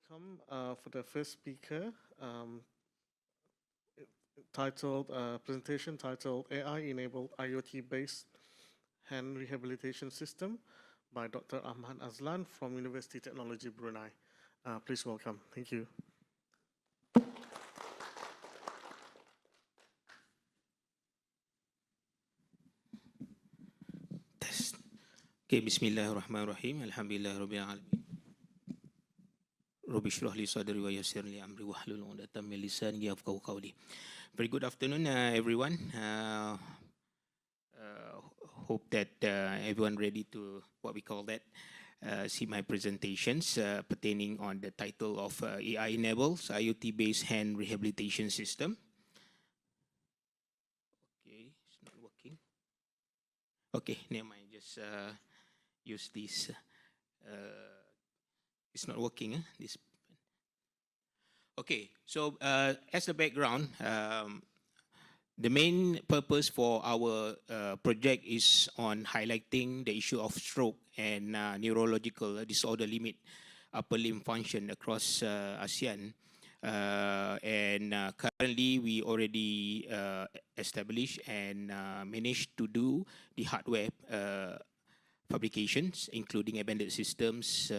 welcome for the first speaker, titled presentation titled AI-enabled IoT-based hand rehabilitation system by Dr. Ahmad Azlan from University Technology Brunei. Please welcome. Thank you. Okay, Bismillahirrahmanirrahim. Alhamdulillahirabbil alamin. Rabbi shrah li sadri wa yassir li amri wahlul 'uqdatam min lisani yafqahu qawli. Very good afternoon, everyone. Hope that everyone ready to what we call that see my presentations pertaining on the title of AI enables IoT-based hand rehabilitation system. Okay, it's not working. Okay, never mind. Just use this. It's not working. This. Okay, so as a background, the main purpose for our project is on highlighting the issue of stroke and neurological disorder limit upper limb function across ASEAN. And currently, we already established and managed to do the hardware fabrications, including embedded systems,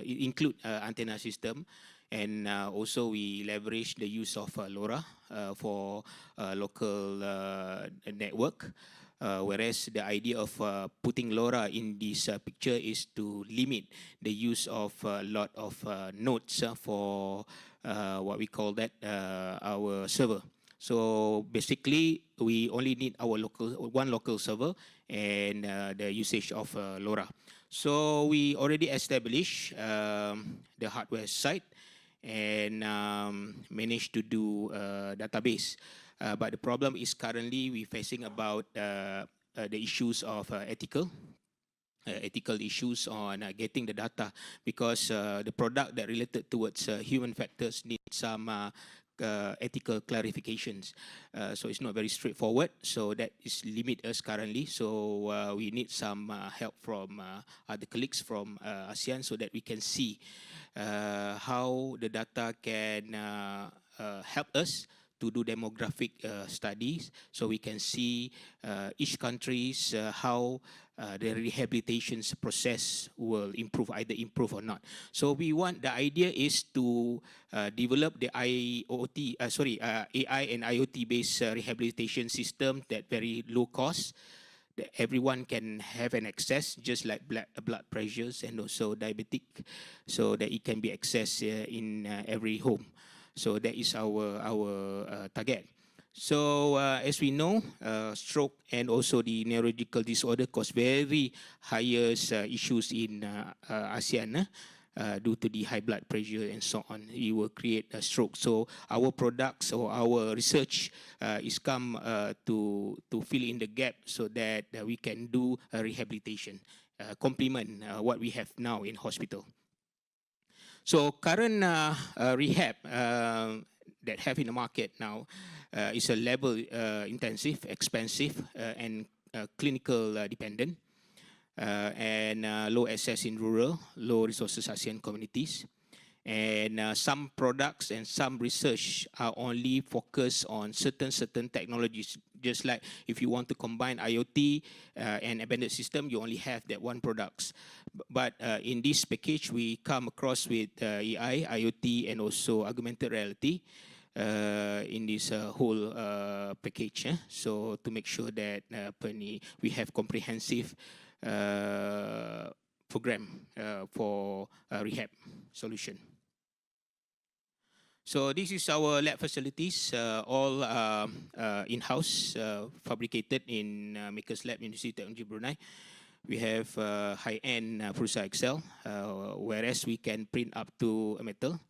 include antenna system, and also we leverage the use of LoRa for local network. Whereas the idea of putting LoRa in this picture is to limit the use of a lot of nodes for what we call that our server. So basically, we only need our one local server and the usage of LoRa. So we already established the hardware site and managed to do database. But the problem is currently we're facing about the issues of ethical issues on getting the data, because the product that related towards human factors need some ethical clarifications. So it's not very straightforward. So that is limit us currently. So we need some help from other colleagues from ASEAN so that we can see how the data can help us to do demographic studies, so we can see each country's how the rehabilitation process will improve, either improve or not. So we want, the idea is to develop the AI and IoT based rehabilitation system that very low cost, that everyone can have an access, just like blood pressures and also diabetic, so that it can be accessed in every home. So that is our target. So as we know, stroke and also the neurological disorder cause very highest issues in ASEAN due to the high blood pressure and so on. It will create a stroke. So our products or our research is come to fill in the gap so that we can do a rehabilitation, complement what we have now in hospital. So current rehab that have in the market now is a labor intensive, expensive, and clinical dependent, and low access in rural, low resources ASEAN communities. And some products and some research are only focused on certain technologies. Just like if you want to combine IoT and embedded system, you only have that one products. But in this package, we come across with AI, IoT, and also augmented reality in this whole package. So to make sure that we have comprehensive program for rehab solution. So this is our lab facilities, all in-house, fabricated in Makers Lab, University Technology Brunei. We have high-end Prusa XL, whereas we can print up to a metal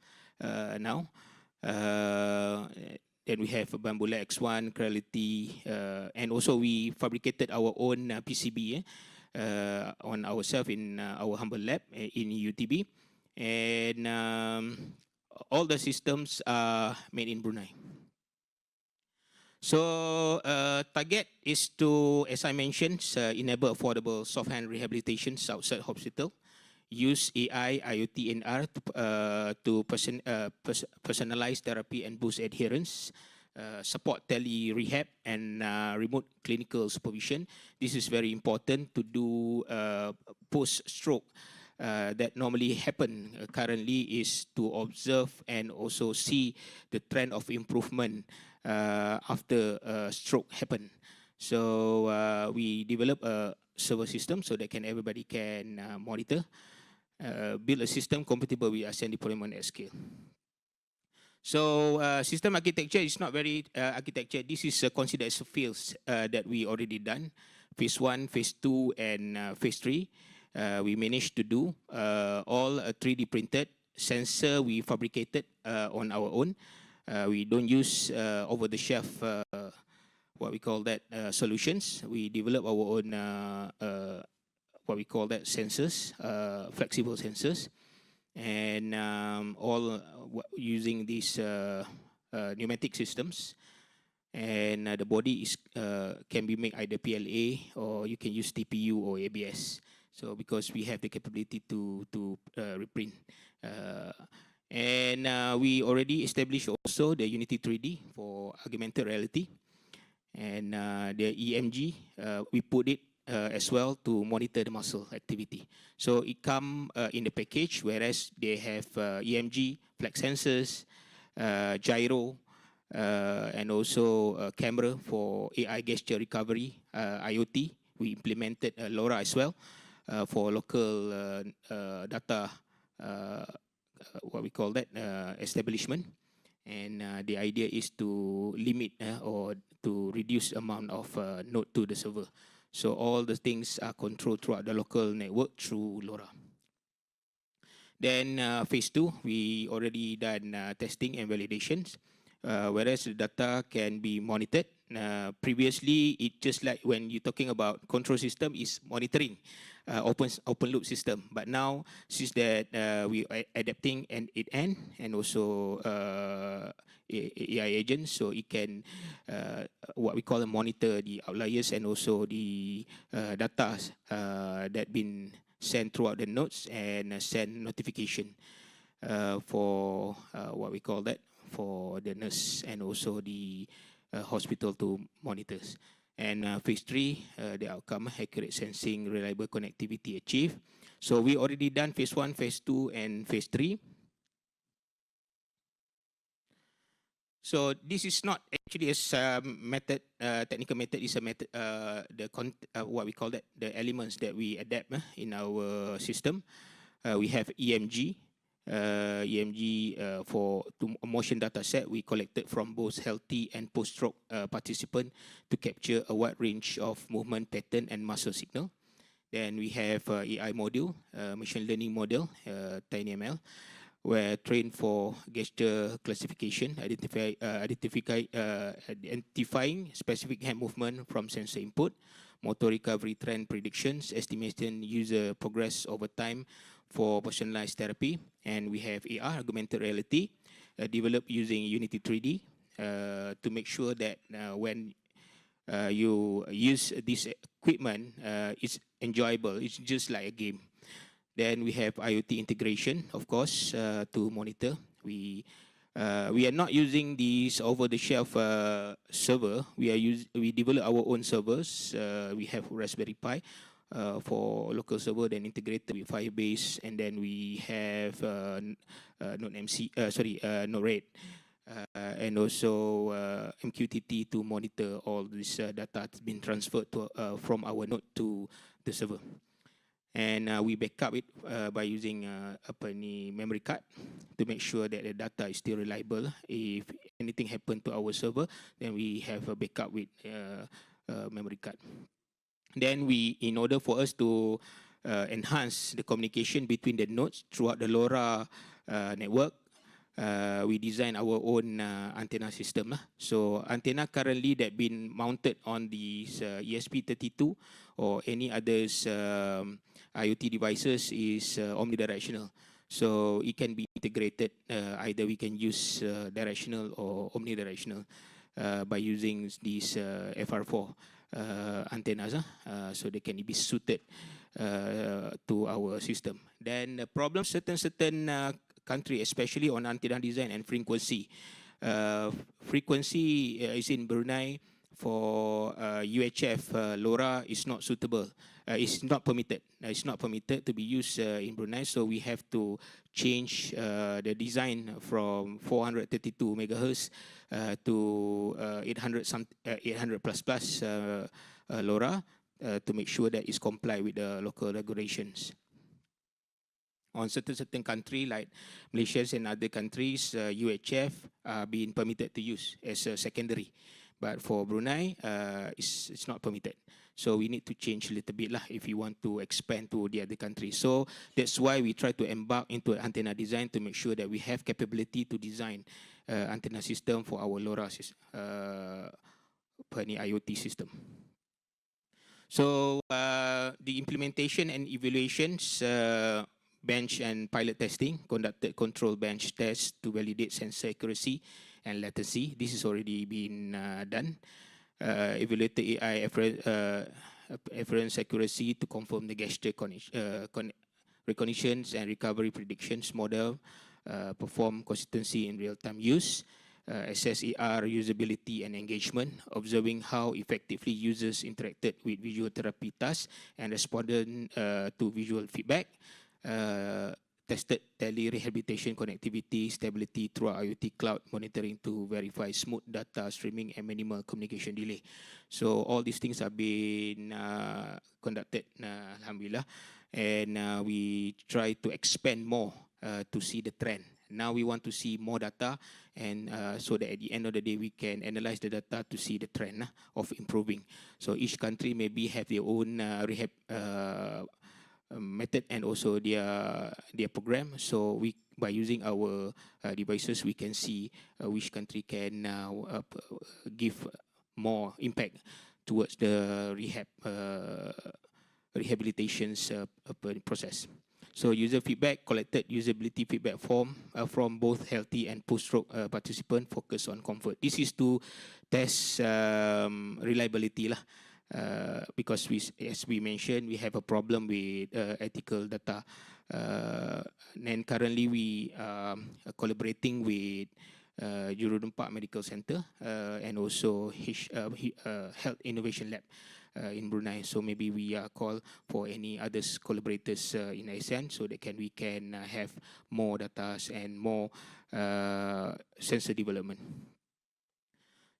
now. Then we have Bambula X1, Creality, and also we fabricated our own PCB on ourselves in our humble lab in UTB. And all the systems are made in Brunei. So target is to, as I mentioned, enable affordable soft hand rehabilitation outside hospital use AI, IoT, and R to personalize therapy and boost adherence, support tele-rehab and remote clinical supervision. This is very important to do post-stroke. That normally happen currently is to observe and also see the trend of improvement after stroke happen. So we develop a server system so that everybody can monitor, build a system compatible with ASEAN deployment at scale. So system architecture is not very architecture. This is considered as fields that we already done. Phase 1, Phase 2, and Phase 3. We managed to do all 3D printed sensor we fabricated on our own. We don't use over-the-shelf what we call that solutions. We develop our own what we call that sensors, flexible sensors, and all using these pneumatic systems. And the body is can be made either PLA or you can use TPU or ABS. So because we have the capability to reprint. And we already established also the Unity 3D for augmented reality. And the EMG, we put it as well to monitor the muscle activity. So it come in the package, whereas they have EMG, flex sensors, gyro, and also camera for AI gesture recovery, IoT. We implemented LoRa as well for local data, what we call that, establishment. And the idea is to limit or to reduce amount of node to the server. So all the things are controlled throughout the local network through LoRa. Then Phase 2, we already done testing and validations, whereas the data can be monitored. Previously, it just like when you're talking about control system is monitoring, open loop system. But now, since that we are adapting end and also AI agents, so it can what we call monitor the outliers and also the data that been sent throughout the nodes and send notification for what we call that for the nurse and also the hospital to monitors. And Phase 3, the outcome, accurate sensing, reliable connectivity achieved. So we already done Phase 1, Phase 2, and Phase 3. So this is not actually a method, technical method is a method, what we call that, the elements that we adapt in our system. We have EMG. EMG for motion data set we collected from both healthy and post-stroke participant to capture a wide range of movement pattern and muscle signal. Then we have AI module, machine learning model, TinyML, where trained for gesture classification, identifying specific hand movement from sensor input, motor recovery trend predictions, estimation user progress over time for personalized therapy. And we have AR, augmented reality, developed using Unity 3D to make sure that when you use this equipment, it's enjoyable. It's just like a game. Then we have IoT integration, of course, to monitor. We are not using these over-the-shelf server. We develop our own servers. We have Raspberry Pi for local server, then integrated with Firebase, and then we have Node-RED, and also MQTT to monitor all this data that's been transferred to, from our node to the server. And we backup it by using a memory card to make sure that the data is still reliable. If anything happened to our server, then we have a backup with memory card. Then in order for us to enhance the communication between the nodes throughout the LoRa network, we design our own antenna system. So antenna currently that been mounted on these ESP32 or any others IoT devices is omnidirectional. So it can be integrated. Either we can use directional or omnidirectional. by using these FR4 antennas, so they can be suited to our system. Then the problem, certain country, especially on antenna design and frequency. Frequency is in Brunei for UHF, LoRa is not suitable. It's not permitted. It's not permitted to be used in Brunei, so we have to change the design from 432 megahertz to 800 plus LoRa to make sure that it's comply with the local regulations. On certain country like Malaysia and other countries, UHF are being permitted to use as a secondary. But for Brunei, it's not permitted. So we need to change a little bit lah if you want to expand to the other countries. So that's why we try to embark into antenna design to make sure that we have capability to design antenna system for our LoRa IoT system. So the implementation and evaluations, bench and pilot testing, conducted control bench tests to validate sensor accuracy and latency. This has already been done. Evaluated AI reference accuracy to confirm the gesture recognitions and recovery predictions model, perform consistency in real-time use, assess AR usability and engagement, observing how effectively users interacted with visual therapy tasks and responded to visual feedback, tested tele-rehabilitation connectivity stability through IoT cloud monitoring to verify smooth data streaming and minimal communication delay. So all these things have been conducted, alhamdulillah, and we try to expand more to see the trend. Now we want to see more data, and so that at the end of the day we can analyze the data to see the trend of improving. So each country maybe have their own rehab method and also their program. So we, by using our devices, we can see which country can give more impact towards the rehabilitations process. So user feedback, collected usability feedback form from both healthy and post-stroke participant, focus on comfort. This is to test reliability lah. Because as we mentioned, we have a problem with ethical data. And currently we are collaborating with Jurudempak Medical Center and also Health Innovation Lab in Brunei. So maybe we are called for any other collaborators in ASEAN so that we can have more data and more sensor development.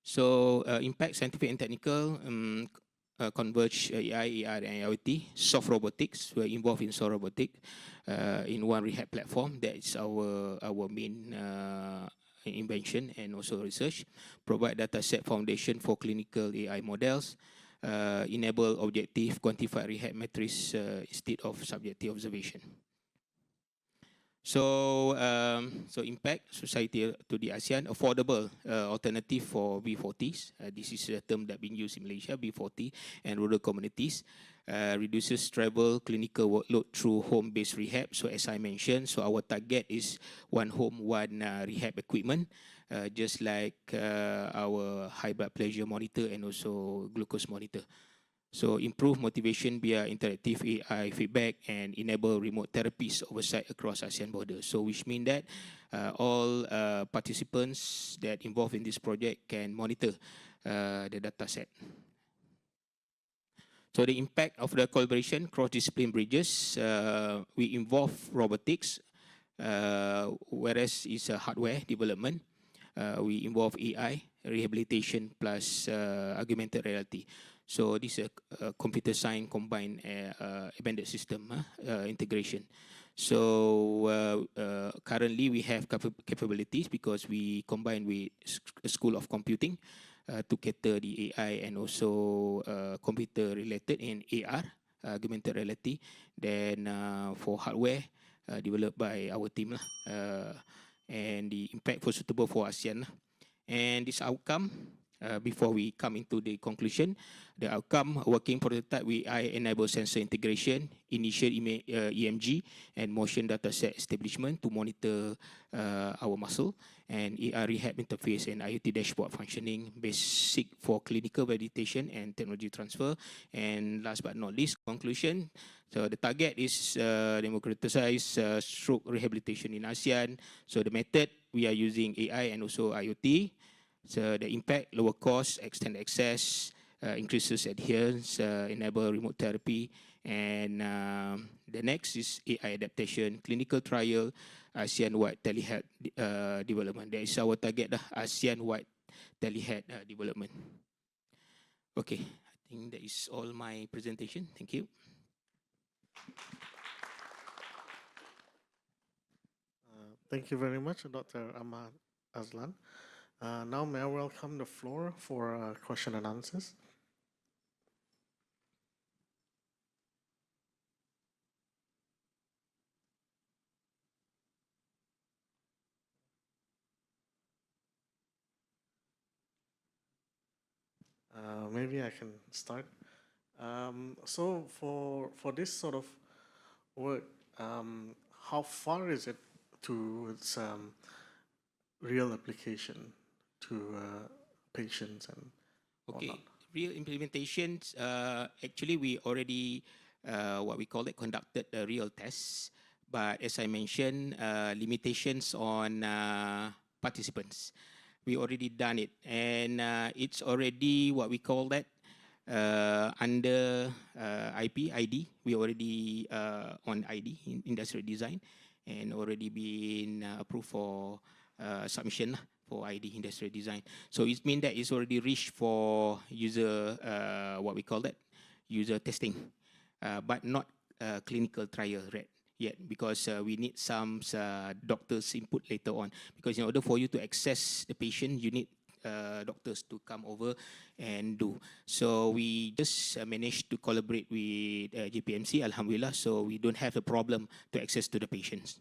So impact scientific and technical, converge AI, AR and IoT, soft robotics. We're involved in soft robotics in one rehab platform. That is our main invention and also research. Provide data set foundation for clinical AI models. Enable objective quantified rehab metrics instead of subjective observation. So, so impact society to the ASEAN, affordable alternative for B40s. This is a term that being used in Malaysia, B40, and rural communities. Reduces travel, clinical workload through home-based rehab. So as I mentioned, so our target is one home, one rehab equipment, just like our high blood pressure monitor and also glucose monitor. So improve motivation via interactive AI feedback and enable remote therapies oversight across ASEAN borders. So which means that all participants that involved in this project can monitor the data set. So the impact of the collaboration, cross-discipline bridges, we involve robotics, whereas it's a hardware development. We involve AI, rehabilitation plus augmented reality. So this is a computer science combined embedded system integration. So currently we have capabilities because we combine with a school of computing to cater the AI and also computer related in AR, augmented reality. Then for hardware developed by our team and the impact for suitable for ASEAN. And this outcome, before we come into the conclusion. The outcome, working prototype with AI-enabled sensor integration, initial EMG, and motion dataset establishment to monitor our muscle, and AR rehab interface and IoT dashboard functioning, basic for clinical validation and technology transfer. And last but not least, conclusion. So the target is democratize stroke rehabilitation in ASEAN. So the method, we are using AI and also IoT. So the impact, lower cost, extend access, increases adherence, enable remote therapy. And the next is AI adaptation, clinical trial, ASEAN-wide telehealth development. That is our target, ASEAN-wide telehealth development. Okay, I think that is all my presentation. Thank you. Thank you very much, Dr. Ahmad Azlan. Now may I welcome the floor for question and answers. Maybe I can start. So for this sort of work, how far is it to its real application to patients and Okay, whatnot? real implementations, actually we already, what we call it, conducted the real tests. But as I mentioned, limitations on participants. We already done it. And it's already what we call that, under ID. We already on ID, in industrial design, and already been approved for submission for ID industrial design. So it means that it's already reached for user, what we call that, user testing, but not clinical trial yet, because we need some doctors' input later on. Because in order for you to access the patient, you need doctors to come over and do. So we just managed to collaborate with JPMC, Alhamdulillah, so we don't have a problem to access to the patients.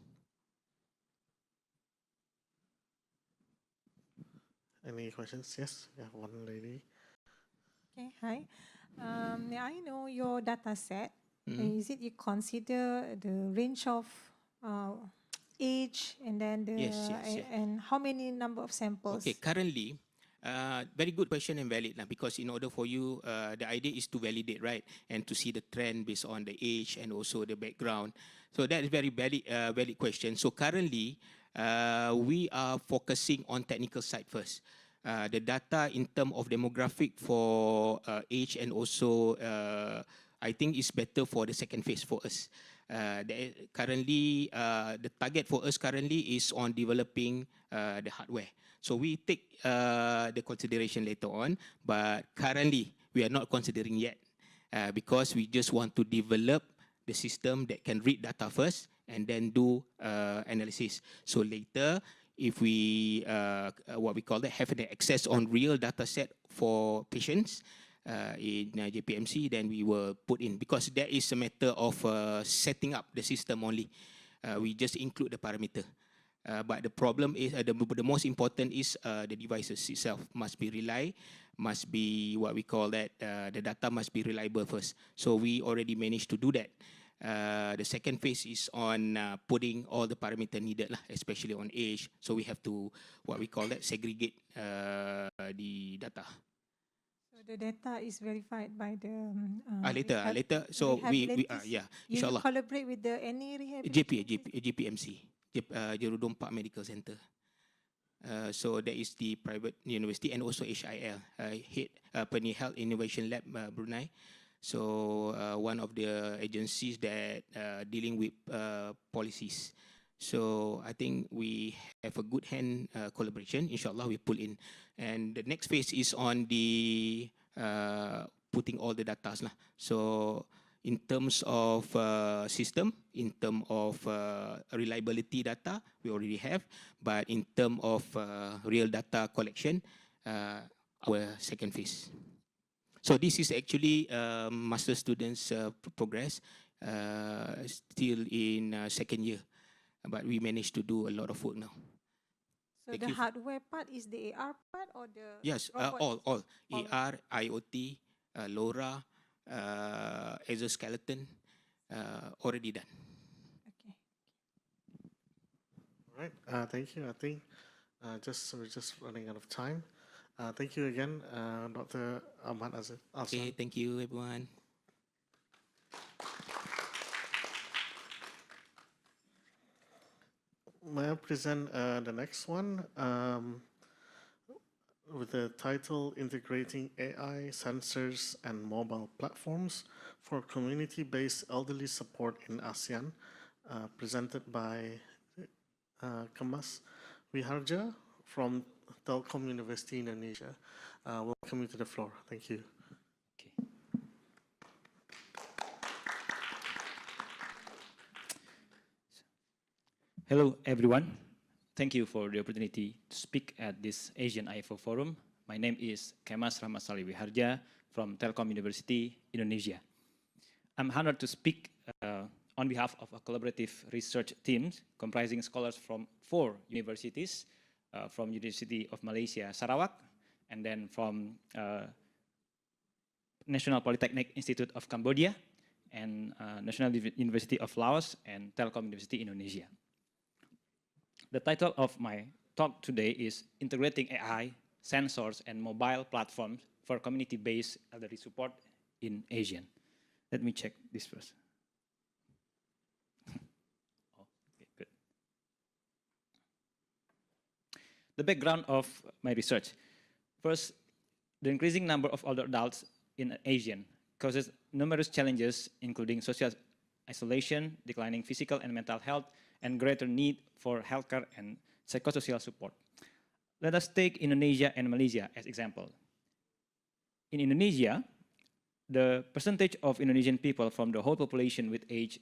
Any questions? Yes, we have one lady. Okay, hi. May I know your data set? Mm-hmm. Is it you consider the range of age and then the Yes. and how many number of samples? Okay, currently, very good question and valid now, because in order for you, the idea is to validate, right, and to see the trend based on the age and also the background. So that is very valid question. So currently, we are focusing on technical side first. The data in terms of demographic for age and also, I think is better for the second phase for us. Currently, the target for us currently is on developing the hardware. So we take the consideration later on, but currently we are not considering yet, because we just want to develop the system that can read data first and then do analysis. So later, if we, what we call that, have an access on real data set for patients in JPMC, then we will put in, because that is a matter of setting up the system only. We just include the parameter. But the problem is, the most important is the devices itself must be what we call that, the data must be reliable first. So we already managed to do that. The second phase is on putting all the parameters needed, especially on age. So we have to, what we call that, segregate the data. So the data is verified by the later. So we yeah, you inshallah. collaborate with the any rehab? JPMC, Jerudong Park Medical Center. So that is the private university, and also HIL, Penny Health Innovation Lab, Brunei. So one of the agencies that dealing with policies. So I think we have a good hand collaboration. Inshallah, we pull in. And the next phase is on the putting all the data. So in terms of system, in terms of reliability data, we already have. But in terms of real data collection, our second phase. So this is actually master students progress, still in second year. But we managed to do a lot of work now. So Thank the you. hardware part is the AR part or the Yes, robot? all All AR, IoT, LoRa, exoskeleton, already done. Okay. All right. Thank you. I think we're just running out of time. Thank you again, Dr. Ahmad Okay, Aslan. thank you everyone. May I present the next one with the title Integrating AI, Sensors, and Mobile Platforms for Community-Based Elderly Support in ASEAN, presented by Kamas Wiharja from Telkom University Indonesia. Welcome you to the floor. Thank you. Okay. Hello, everyone. Thank you for the opportunity to speak at this ASEAN IVO forum. My name is Kemas Ramasali Wiharja from Telkom University, Indonesia. I'm honored to speak on behalf of a collaborative research team comprising scholars from 4 universities, from University of Malaysia, Sarawak, and then from National Polytechnic Institute of Cambodia, and National University of Laos, and Telkom University Indonesia. The title of my talk today is Integrating AI, Sensors, and Mobile Platforms for Community-Based Elderly Support in ASEAN. Let me check this first. Oh, okay, good. The background of my research. First, the increasing number of older adults in ASEAN causes numerous challenges, including social isolation, declining physical and mental health, and greater need for healthcare and psychosocial support. Let us take Indonesia and Malaysia as example. In Indonesia, the percentage of Indonesian people from the whole population with age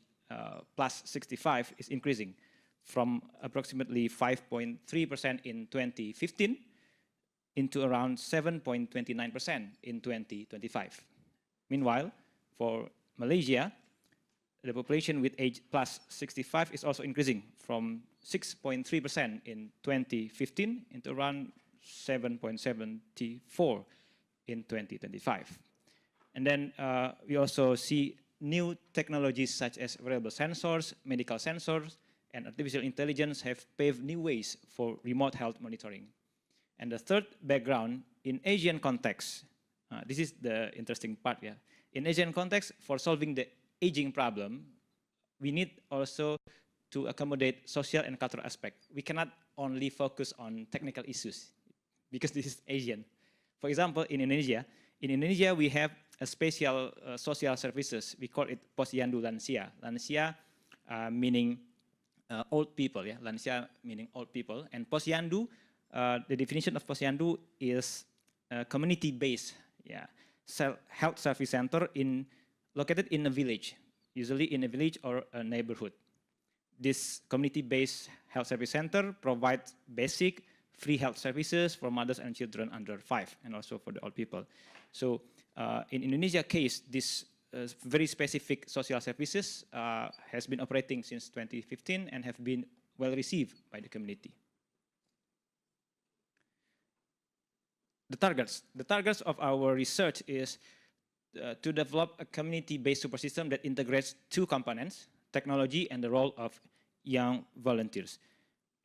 plus 65 is increasing from approximately 5.3% in 2015 into around 7.29% in 2025. Meanwhile, for Malaysia, the population with age plus 65 is also increasing from 6.3% in 2015 into around 7.74 in 2025. And then we also see new technologies such as wearable sensors, medical sensors, and artificial intelligence have paved new ways for remote health monitoring. And the third background, in Asian context, this is the interesting part, yeah. In Asian context, for solving the aging problem, we need also to accommodate social and cultural aspect. We cannot only focus on technical issues because this is Asian. For example, in Indonesia we have a special social services. We call it Posyandu Lansia. Lansia meaning old people, yeah. Lansia meaning old people. And Posyandu, the definition of Posyandu is community-based, yeah, health service center located in a village, usually in a village or a neighborhood. This community-based health service center provides basic free health services for mothers and children under 5, and also for the old people. So in Indonesia case, this very specific social services has been operating since 2015 and have been well received by the community. The targets of our research is to develop a community-based super system that integrates 2 components, technology and the role of young volunteers.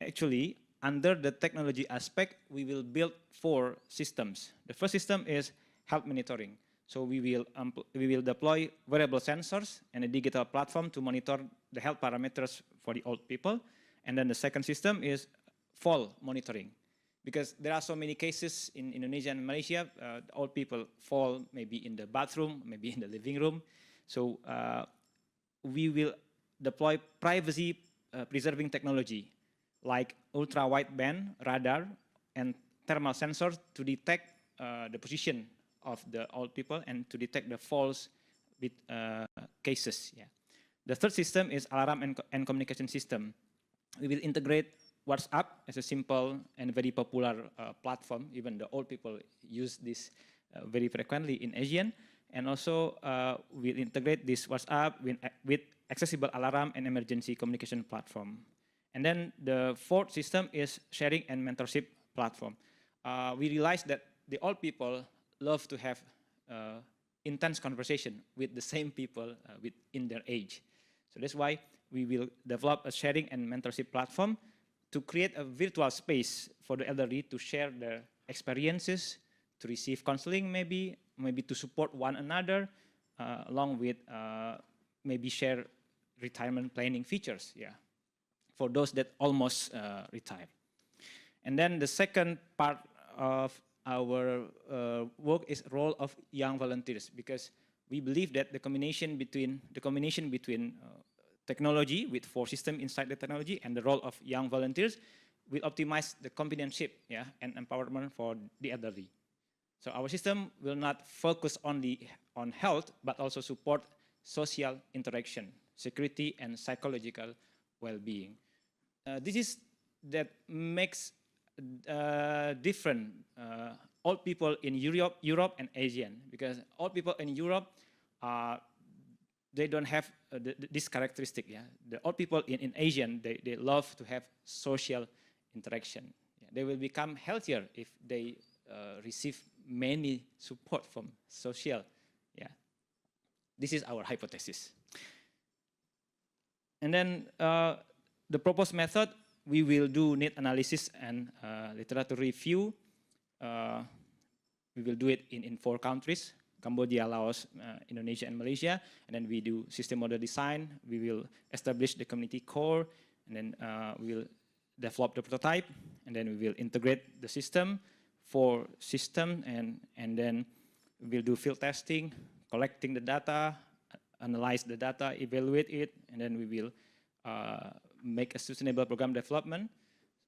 Actually, under the technology aspect, we will build 4 systems. The first system is health monitoring. So we will deploy wearable sensors and a digital platform to monitor the health parameters for the old people. And then the second system is fall monitoring. Because there are so many cases in Indonesia and Malaysia, old people fall maybe in the bathroom, maybe in the living room. So we will deploy privacy preserving technology like ultra-wideband radar and thermal sensors to detect the position of the old people and to detect the falls with cases. Yeah. The third system is alarm and communication system. We will integrate WhatsApp as a simple and very popular platform. Even the old people use this very frequently in ASEAN. And also we'll integrate this WhatsApp with accessible alarm and emergency communication platform. And then the fourth system is sharing and mentorship platform. We realized that the old people love to have intense conversation with the same people in their age. So that's why we will develop a sharing and mentorship platform to create a virtual space for the elderly to share their experiences, to receive counseling maybe to support one another, along with maybe share retirement planning features, for those that almost retire. And then the second part of our work is role of young volunteers, because we believe that the combination between technology with 4 systems inside the technology and the role of young volunteers will optimize the companionship and empowerment for the elderly. So our system will not focus only on health, but also support social interaction, security, and psychological well-being. This is that makes different old people in Europe and ASEAN, because old people in Europe, they don't have this characteristic. The old people in ASEAN, they love to have social interaction. They will become healthier if they receive many support from social. This is our hypothesis. And then the proposed method, we will do need analysis and literature review. We will do it in 4 countries: Cambodia, Laos, Indonesia, and Malaysia. And then we do system model design. We will establish the community core, and then we will develop the prototype, and then we will integrate the system, 4 systems, and then we will do field testing, collecting the data, analyze the data, evaluate it, and then we will make a sustainable program development.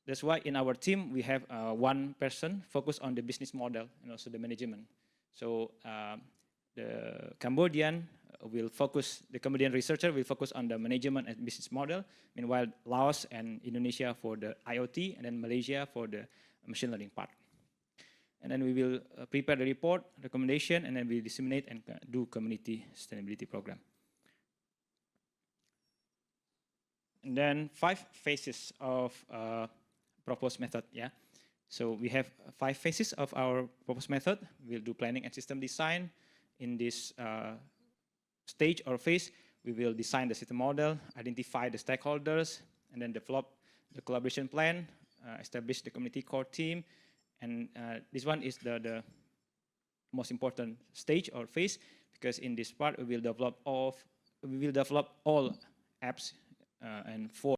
That's why in our team we have one person focused on the business model and also the management. So the Cambodian researcher will focus on the management and business model. Meanwhile, Laos and Indonesia for the IoT, and then Malaysia for the machine learning part. And then we will prepare the report, recommendation, and then we disseminate and do community sustainability program. And then 5 phases of proposed method. So we have 5 phases of our proposed method. We'll do planning and system design. In this stage or phase, we will design the system model, identify the stakeholders, and then develop the collaboration plan, establish the community core team. And this one is the most important stage or phase, because in this part we will develop all apps and 4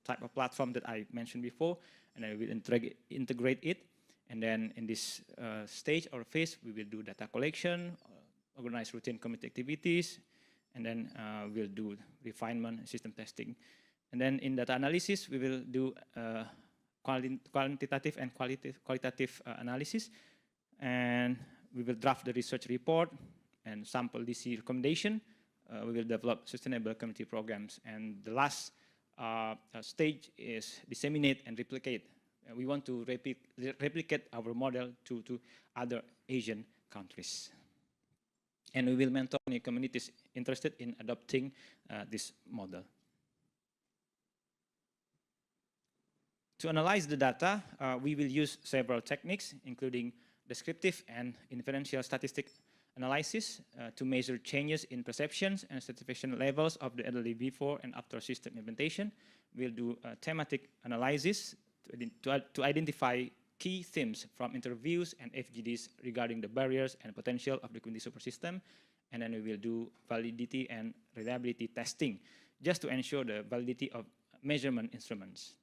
type of platform that I mentioned before, and then we will integrate it. And then in this stage or phase, we will do data collection, organize routine community activities, and then we'll do refinement, system testing. And then in data analysis, we will do quantitative and qualitative analysis, and we will draft the research report and sample DC recommendation. We will develop sustainable community programs, and the last stage is disseminate and replicate. We want to replicate our model to other Asian countries, and we will mentor new communities interested in adopting this model. To analyze the data, we will use several techniques, including descriptive and inferential statistic analysis to measure changes in perceptions and satisfaction levels of the elderly before and after system implementation. We'll do thematic analysis to identify key themes from interviews and FGDs regarding the barriers and potential of the community support system. And then we will do validity and reliability testing, just to ensure the validity of measurement instruments.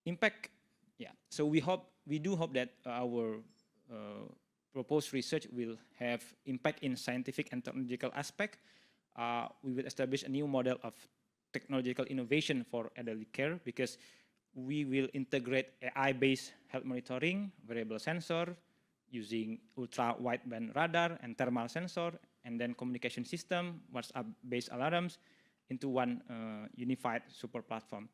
Impact, so we do hope that our proposed research will have impact in scientific and technological aspect. We will establish a new model of technological innovation for elderly care, because we will integrate AI-based health monitoring, variable sensor, using ultra-wideband radar and thermal sensor, and then communication system, WhatsApp-based alarms, into one unified super platform.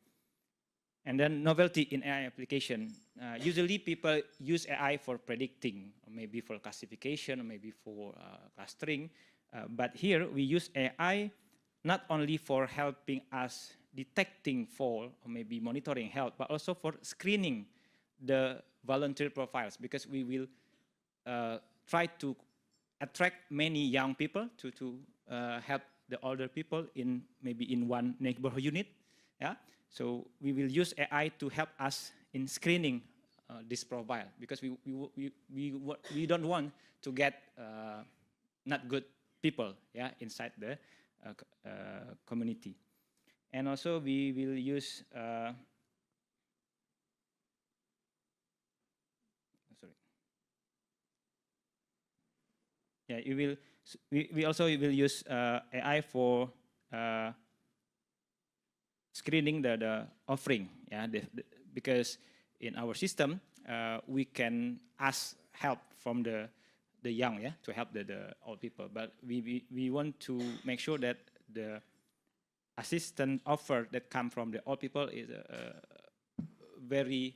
And then novelty in AI application. Usually people use AI for predicting, or maybe for classification, or maybe for clustering. But here we use AI not only for helping us detecting fall or maybe monitoring health, but also for screening the volunteer profiles, because we will try to attract many young people to help the older people in maybe in one neighborhood unit. Yeah, so we will use AI to help us in screening this profile, because we don't want to get not good people, yeah, inside the community. And also we will use sorry. Yeah, we also will use AI for screening the offering. Yeah, because in our system we can ask help from the young, yeah, to help the old people. But we want to make sure that the assistance offer that come from the old people is a very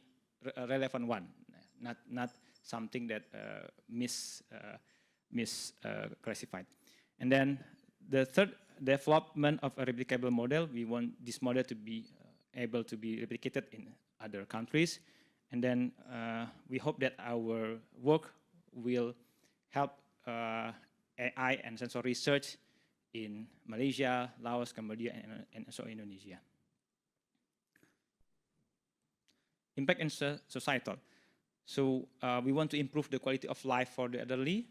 relevant one, not something that misclassified. And then the third, development of a replicable model. We want this model to be able to be replicated in other countries. And then we hope that our work will help AI and sensor research in Malaysia, Laos, Cambodia, and also Indonesia. Impact in societal. So we want to improve the quality of life for the elderly,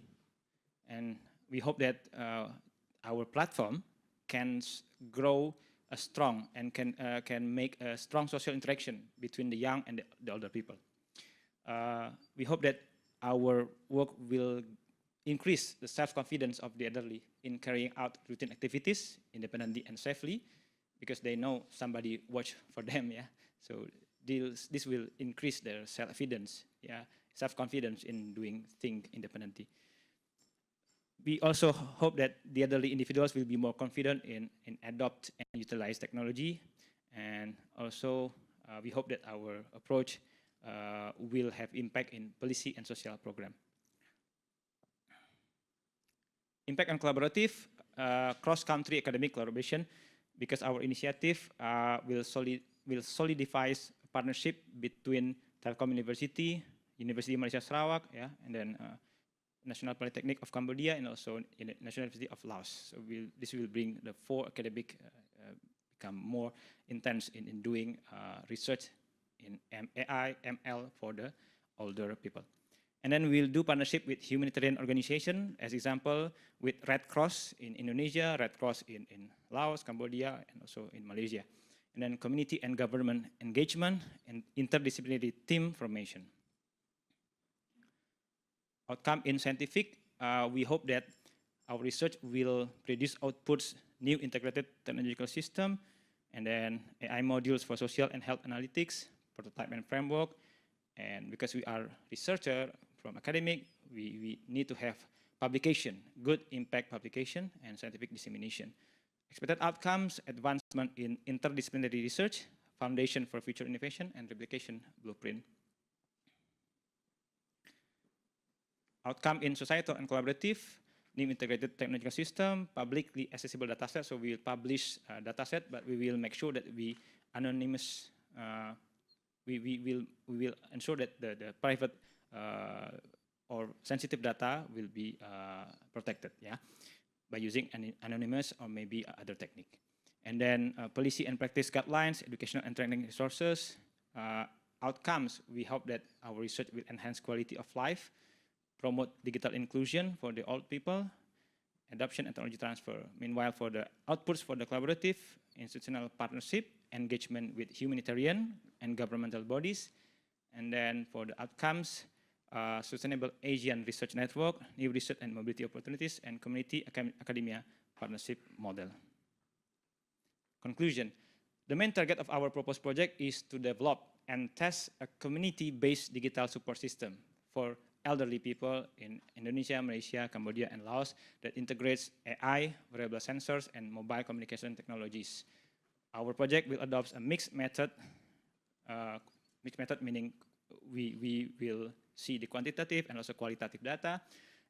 and we hope that our platform can grow strong and can make a strong social interaction between the young and the older people. We hope that our work will increase the self-confidence of the elderly in carrying out routine activities independently and safely, because they know somebody watch for them. Yeah, so this will increase their self-confidence. Yeah, self-confidence in doing things independently. We also hope that the elderly individuals will be more confident in adopt and utilize technology, and also we hope that our approach will have impact in policy and social program. Impact on collaborative, cross-country academic collaboration, because our initiative will solidify partnership between Telkom University, University of Malaysia Sarawak, yeah, and then National Polytechnic of Cambodia, and also in the National University of Laos. So this will bring the four academic become more intense in doing research in AI, ML for the older people. And then we'll do partnership with humanitarian organization, as example, with Red Cross in Indonesia, Red Cross in Laos, Cambodia, and also in Malaysia. And then community and government engagement and interdisciplinary team formation. Outcome in scientific, we hope that our research will produce outputs, new integrated technological system, and then AI modules for social and health analytics, prototype and framework. And because we are researcher from academic, we need to have publication, good impact publication, and scientific dissemination. Expected outcomes, advancement in interdisciplinary research, foundation for future innovation, and replication blueprint. Outcome in societal and collaborative, new integrated technological system, publicly accessible dataset. So we will publish dataset, but we will make sure that we anonymous. We will ensure that the private or sensitive data will be protected. Yeah, by using an anonymous or maybe other technique. And then policy and practice guidelines, educational and training resources, outcomes. We hope that our research will enhance quality of life, promote digital inclusion for the old people, adoption and technology transfer. Meanwhile, for the outputs for the collaborative, institutional partnership, engagement with humanitarian and governmental bodies, and then for the outcomes, sustainable Asian research network, new research and mobility opportunities, and community academia partnership model. Conclusion. The main target of our proposed project is to develop and test a community-based digital support system for elderly people in Indonesia, Malaysia, Cambodia, and Laos that integrates AI, wearable sensors, and mobile communication technologies. Our project will adopt a mixed method meaning we will see the quantitative and also qualitative data,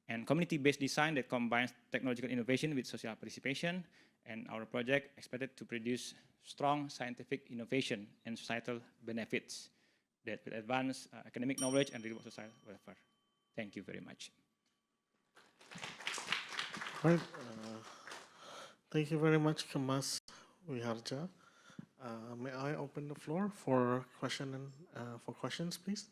and community-based design that combines technological innovation with social participation, And our project expected to produce strong scientific innovation and societal benefits that will advance academic knowledge and real societal welfare. Thank you very much. Right. Thank you very much, Kamas Wiharja. May I open the floor for questions, please?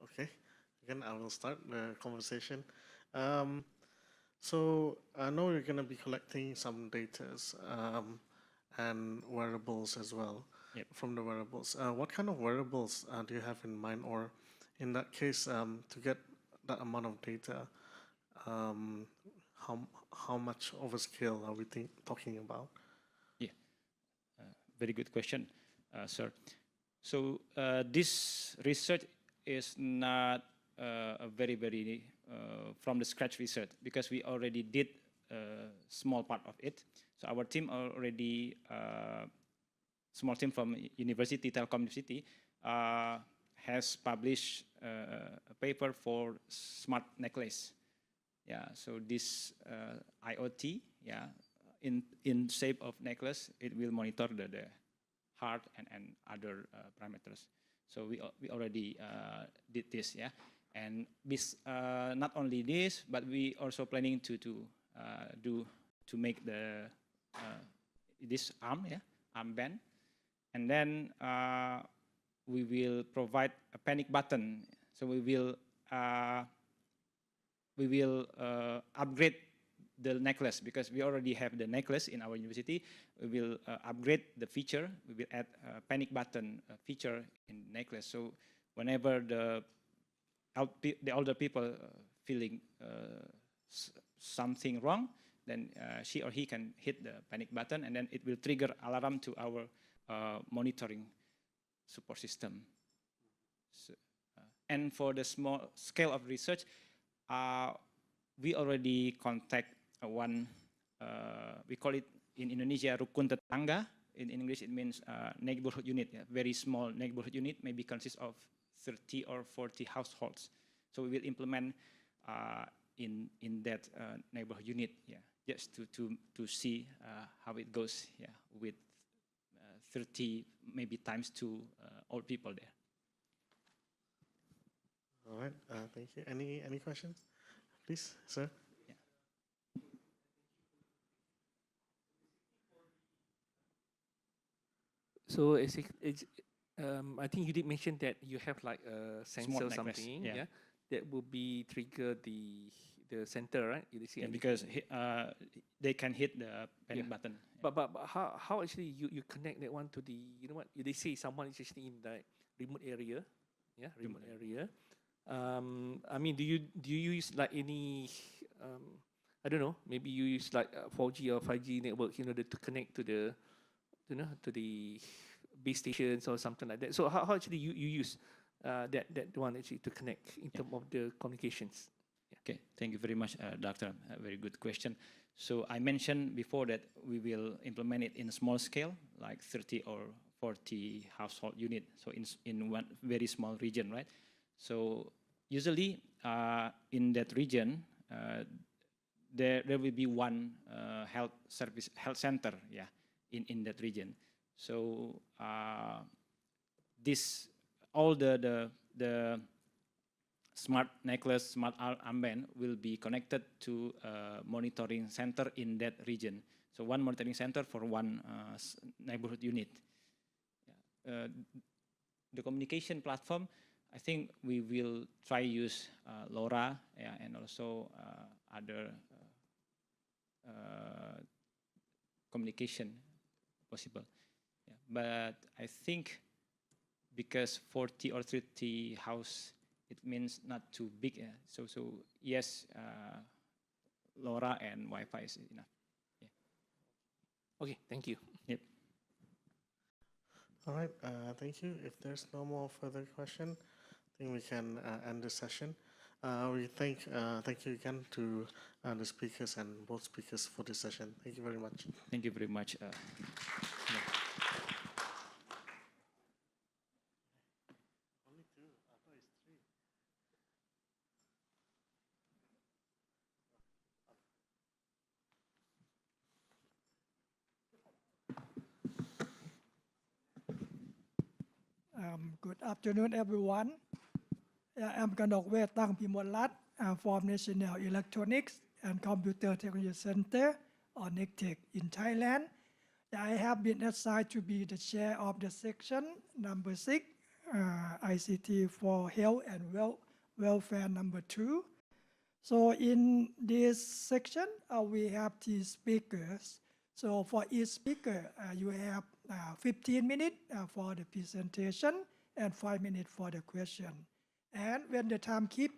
Okay. Again, I will start the conversation. So I know you're going to be collecting some data and wearables as well. Yep. From the wearables. What kind of wearables do you have in mind, or in that case, to get that amount of data, how much of a scale are we talking about? Yeah, very good question, sir. So this research is not a very from the scratch research, because we already did a small part of it. So our team already, small team from University, Telkom University, has published a paper for smart necklace. Yeah, so this IoT, yeah, in shape of necklace, it will monitor the heart and other parameters. So we already did this, yeah. And this, not only this, but we also planning to make the this arm, yeah, armband, and then we will provide a panic button. So we will upgrade the necklace, because we already have the necklace in our university. We will upgrade the feature. We will add a panic button feature in the necklace. So whenever the older people feeling something wrong, then she or he can hit the panic button, and then it will trigger alarm to our monitoring support system. So, and for the small scale of research, we already contact one, we call it in Indonesia rukun tetangga. In English it means neighborhood unit, yeah, very small neighborhood unit, maybe consists of 30 or 40 households. So we will implement in that neighborhood unit, yeah, just to see how it goes, yeah, with 30 maybe times 2 old people there. All right, thank you. Any questions, please, sir? Yeah. So I think you did mention that you have like a sensor or something, yeah, that will be trigger the center, right? yeah, because they can hit the panic button. Yeah. But how actually you connect that one to the, you know what, they say someone is actually in the remote area, yeah, remote area. I mean, do you use like any I don't know, maybe you use like 4G or 5G network in order to connect to the, you know, to the base stations or something like that. So how actually you use that one actually to connect in terms of the communications? Yeah. Okay, thank you very much, Doctor. A very good question. So I mentioned before that we will implement it in a small scale, like 30 or 40 household unit. So in one very small region, right? So usually in that region, there will be one health center, yeah, in that region. So this all the smart necklace, smart armband will be connected to a monitoring center in that region. So one monitoring center for one neighborhood unit. The communication platform, I think we will try use LoRa, yeah, and also other communication possible. Yeah. But I think because 40 or 30 house, it means not too big. Yeah. So yes, LoRa and Wi-Fi is enough. Yeah. Okay, thank you. Yep. All right, thank you. If there's no more further question, I think we can end the session. We thank you again to the speakers and both speakers for this session. Thank you very much. Thank you very much. Yeah. Good afternoon, everyone. I'm Kanok Wetang Pimolat from National Electronics and Computer Technology Center or NICT in Thailand. I have been assigned to be the chair of the section number 6, ICT for Health and Welfare number 2. So in this section, we have 3 speakers. So for each speaker, you have 15 minutes for the presentation and 5 minutes for the question. And when the time keeps